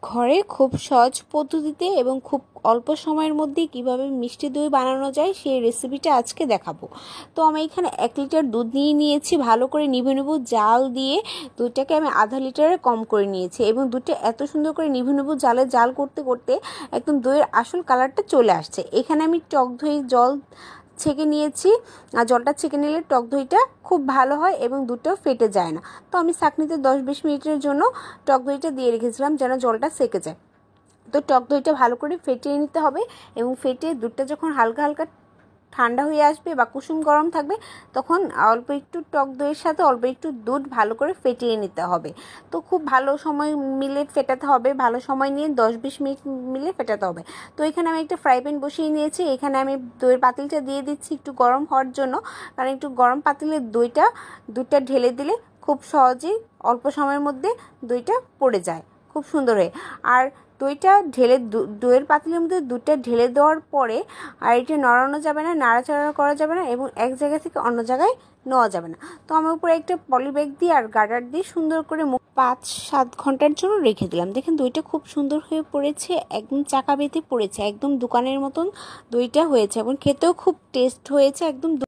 ঘরে খুব সহজ পদ্ধতিতে এবং খুব অল্প সময়ের মধ্যে কিভাবে মিষ্টি দই বানানো যায় সেই রেসিপিটা আজকে দেখাবো। তো আমি এখানে 1 লিটার দুধ নিয়ে নিয়েছি, ভালো করে নিভু নিভু জাল দিয়ে দুধটাকে আমি আধা লিটারে কম করে নিয়েছি এবং দুধটা এত সুন্দর করে নিভু নিভু জালে জাল করতে করতে একদম দইয়ের আসল কালারটা চলে আসছে। এখানে আমি টক দই জল ছেঁকে নিয়েছি, আর জলটা ছেঁকে নিলে টক দইটা খুব ভালো হয় এবং দুধটাও ফেটে যায় না। তো আমি ছাঁকনিতে 10-20 মিনিটের জন্য টক দইটা দিয়ে রেখেছিলাম যেন জলটা সেকে যায়। তো টক দইটা ভালো করে ফেটিয়ে নিতে হবে এবং ফেটিয়ে দুধটা যখন হালকা হালকা ঠান্ডা হয়ে আসবে বা কুসুম গরম থাকবে তখন অল্প একটু টক দইয়ের সাথে অল্প একটু দুধ ভালো করে ফেটিয়ে নিতে হবে। তো খুব ভালো সময় মিলে ফেটাতে হবে, ভালো সময় নিয়ে 10-20 মিনিট মিলে ফেটাতে হবে। তো এখানে আমি একটা ফ্রাই প্যান বসিয়ে নিয়েছি, এখানে আমি দইয়ের পাতিলটা দিয়ে দিচ্ছি একটু গরম হওয়ার জন্য, কারণ একটু গরম পাতিলে দুধটা ঢেলে দিলে খুব সহজেই অল্প সময়ের মধ্যে দইটা পড়ে যায়, খুব সুন্দর হয়। আর দইয়ের পাতিলের মধ্যে দুধটা ঢেলে দেওয়ার পরে আর এটা নড়ানো যাবে না, নাড়াচাড়া করা যাবে না এবং এক জায়গা থেকে অন্য জায়গায় নেওয়া যাবে না। তো আমি উপরে একটা পলি ব্যাগ দিয়ে আর গার্ডার দিয়ে সুন্দর করে 5-7 ঘন্টার জন্য রেখে দিলাম। দেখেন দইটা খুব সুন্দর হয়ে পড়েছে, একদম চাকা বেঁধে পড়েছে, একদম দোকানের মতন দইটা হয়েছে এবং খেতেও খুব টেস্ট হয়েছে, একদম